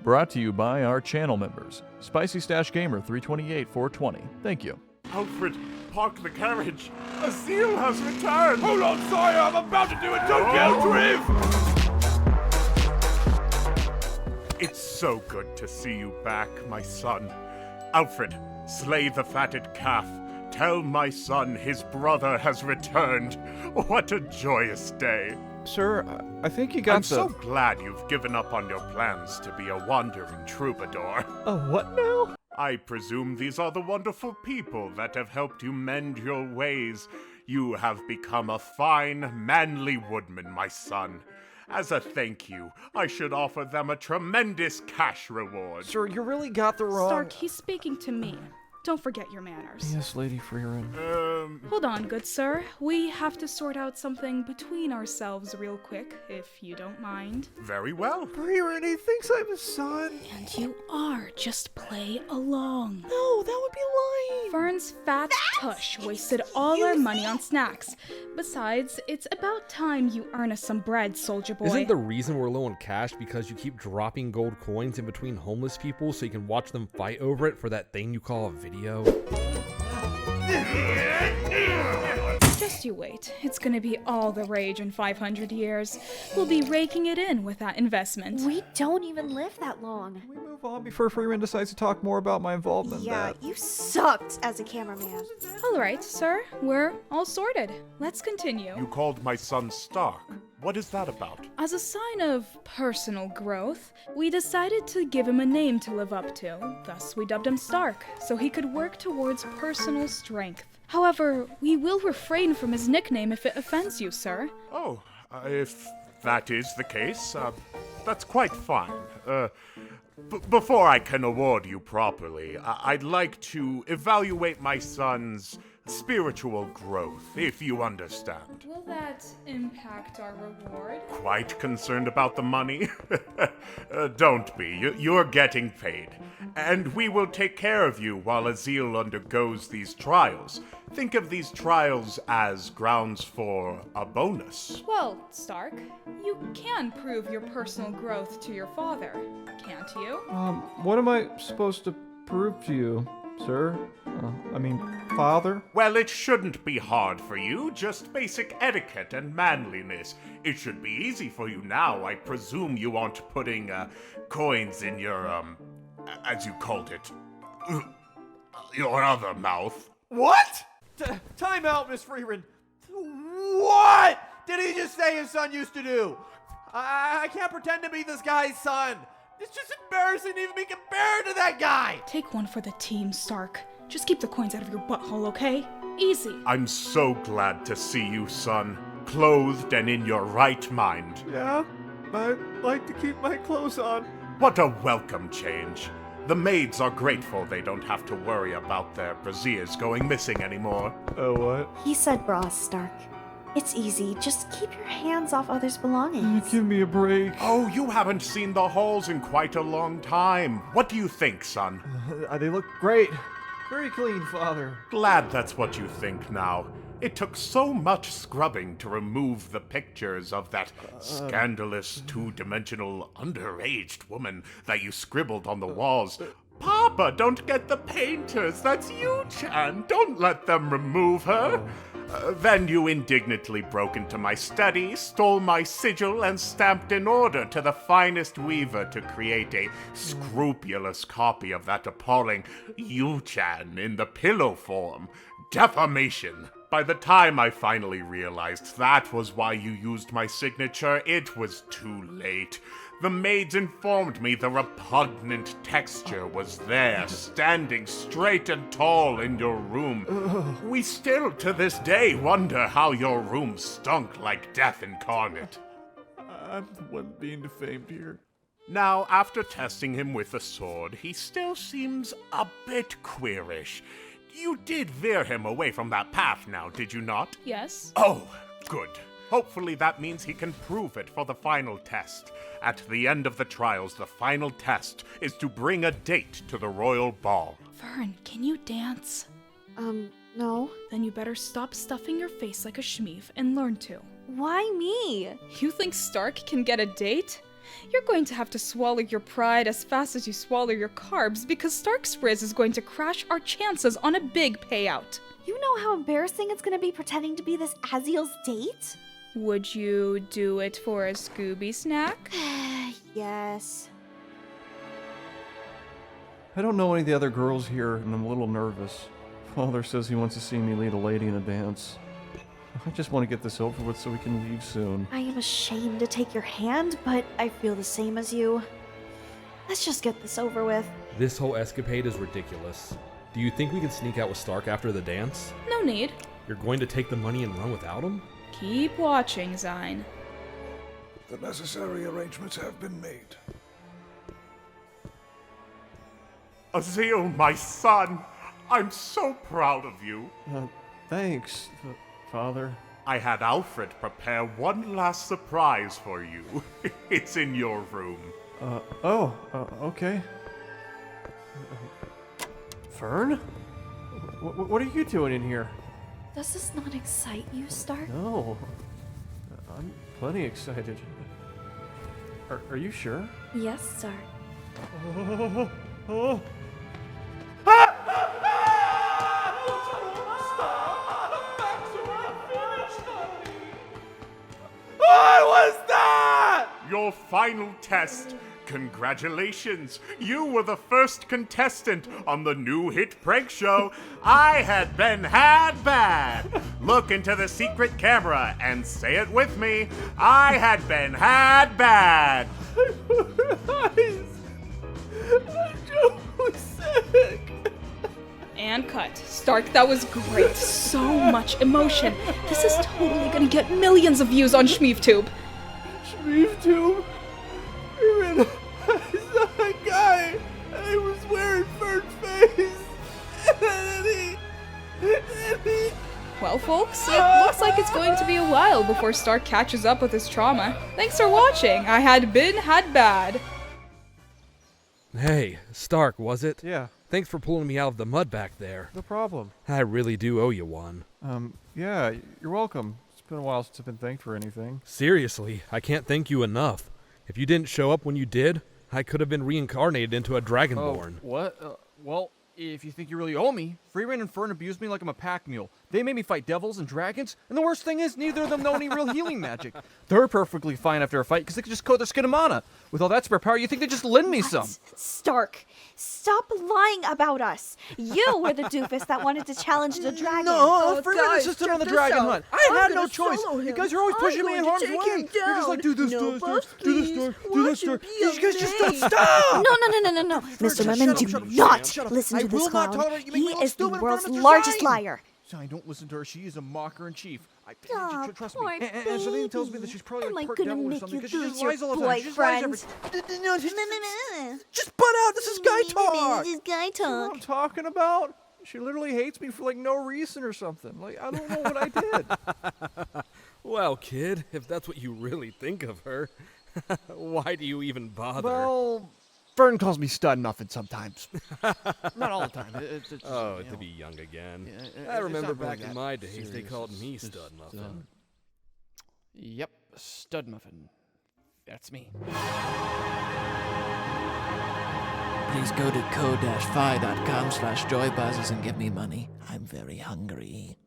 Brought to you by our channel members. Spicy Stash Gamer 328 420. Thank you. Alfred, park the carriage. Azil has returned. Hold on, sire, I'm about to do a guilt trip! It's so good to see you back, my son. Alfred, slay the fatted calf. Tell my son his brother has returned. What a joyous day. Sir, I think you got I'm so glad you've given up on your plans to be a wandering troubadour. what now? I presume these are the wonderful people that have helped you mend your ways. You have become a fine, manly woodman, my son. As a thank you, I should offer them a tremendous cash reward. Sir, you really got the wrong... Stark, he's speaking to me. Don't forget your manners. Yes, Lady Frieren. Hold on, good sir. We have to sort out something between ourselves real quick, if you don't mind. Very well. Frieren, he thinks I'm his son. And you are. Just play along. No, that would be lying. Fern's fat tush wasted all our money on snacks. Besides, it's about time you earn us some bread, soldier boy. Isn't the reason we're low on cash because you keep dropping gold coins in between homeless people so you can watch them fight over it for that thing you call a video? Just you wait. It's gonna be all the rage in 500 years. We'll be raking it in with that investment. We don't even live that long. Can we move on before Frieren decides to talk more about my involvement in Yeah, that? you sucked as a cameraman. Alright, sir. We're all sorted. Let's continue. You called my son Stark. What is that about? As a sign of personal growth, we decided to give him a name to live up to. Thus, we dubbed him Stark, so he could work towards personal strength. However, we will refrain from his nickname if it offends you, sir. Oh, if that is the case, that's quite fine. Before I can award you properly, I'd like to evaluate my son's spiritual growth, if you understand. Will that impact our reward? Quite concerned about the money? Don't be. You're getting paid. And we will take care of you while Azil undergoes these trials. Think of these trials as grounds for a bonus. Well, Stark, you can prove your personal growth to your father, can't you? What am I supposed to prove to you, sir? Father? Well, it shouldn't be hard for you, just basic etiquette and manliness. It should be easy for you now. I presume you aren't putting coins in your, as you called it, your other mouth. What? Time out, Miss Frieren. What did he just say his son used to do? I can't pretend to be this guy's son. It's just embarrassing to even be compared to that guy. Take one for the team, Stark. Just keep the coins out of your butthole, okay? Easy. I'm so glad to see you, son, clothed and in your right mind. Yeah, I'd like to keep my clothes on. What a welcome change. The maids are grateful they don't have to worry about their brassieres going missing anymore. Oh, what? He said bras, Stark. It's easy. Just keep your hands off others' belongings. Give me a break. Oh, you haven't seen the halls in quite a long time. What do you think, son? They look great. Very clean, Father. Glad that's what you think now. It took so much scrubbing to remove the pictures of that scandalous two-dimensional underaged woman that you scribbled on the walls. Papa, don't get the painters. That's you, Chan. Don't let them remove her. Then you indignantly broke into my study, stole my sigil, and stamped an order to the finest weaver to create a scrupulous copy of that appalling Yu-chan in the pillow form. Defamation. By the time I finally realized that was why you used my signature, it was too late. The maids informed me the repugnant texture was there, standing straight and tall in your room. We still, to this day, wonder how your room stunk like death incarnate. I'm the one being defamed here. Now, after testing him with the sword, he still seems a bit queerish. You did veer him away from that path now, did you not? Yes? Oh, good. Hopefully that means he can prove it for the final test. At the end of the trials, the final test is to bring a date to the royal ball. Fern, can you dance? No. Then you better stop stuffing your face like a schmeef and learn to. Why me? You think Stark can get a date? You're going to have to swallow your pride as fast as you swallow your carbs because Stark's Frizz is going to crash our chances on a big payout. You know how embarrassing it's gonna be pretending to be this Aziel's date? Would you do it for a Scooby snack? Yes. I don't know any of the other girls here, and I'm a little nervous. Father says he wants to see me lead a lady in a dance. I just want to get this over with so we can leave soon. I am ashamed to take your hand, but I feel the same as you. Let's just get this over with. This whole escapade is ridiculous. Do you think we can sneak out with Stark after the dance? No need. You're going to take the money and run without him? Keep watching, Sein. The necessary arrangements have been made. Aziel, my son, I'm so proud of you. Thanks, Father. I had Alfred prepare one last surprise for you. It's in your room. Okay. Fern? What are you doing in here? Does this not excite you, Stark? No. I'm plenty excited. Are you sure? Yes, Stark. What was that? Your final test. Congratulations! You were the first contestant on the new hit prank show, I Had Been Had Bad. Look into the secret camera and say it with me. I had been had bad. I'm so sick. And cut. Stark, that was great. So much emotion. This is totally gonna get millions of views on SchmeefTube. SchmeefTube? Frieren, I saw a guy, and he was wearing Fern face. And he... Well, folks, it looks like it's going to be a while before Stark catches up with his trauma. Thanks for watching. I had bad. Hey, Stark, was it? Yeah, Thanks for pulling me out of the mud back there. no problem. I really do owe you one. Yeah, you're welcome. It's been a while since I've been thanked for anything. Seriously, I can't thank you enough. If you didn't show up when you did, I could have been reincarnated into a Dragonborn. What? Well, if you think you really owe me, Frieren and Fern abused me like I'm a pack mule. They made me fight devils and dragons, and the worst thing is, neither of them know any real healing magic. They're perfectly fine after a fight because they could just coat their skin in mana. With all that spare power, you think they just lend me some? Stark, stop lying about us. You were the doofus that wanted to challenge the dragon. No, Frieren insisted on the dragon hunt. I had no choice. You guys are always pushing me in harm's way. You're just like, do this, do this, do this, do this, do this. You guys just don't stop. No. Mr. Lemon, do not listen to this clown. He is the world's largest liar. Sein, don't listen to her. She is a mocker in chief. Aw, Trust poor me. And something tells me that she's probably Am like I part gonna devil or make something you because she lose just your lies all the time. She just lies boyfriend? No, just butt out. This is guy talk. This is guy You know what I'm talk. talking about? She literally hates me for like no reason or something. Like, I don't know what I did. Well, kid, if that's what you really think of her, why do you even bother? Well, Fern calls me stud muffin sometimes. Not all the time. It's oh, you to know. be young again. Yeah, I it's remember not really back in that my days, they serious. called me It's Stud Muffin. Yep, stud muffin. That's me. Please go to co-fi.com/joybuzzes and give me money. I'm very hungry.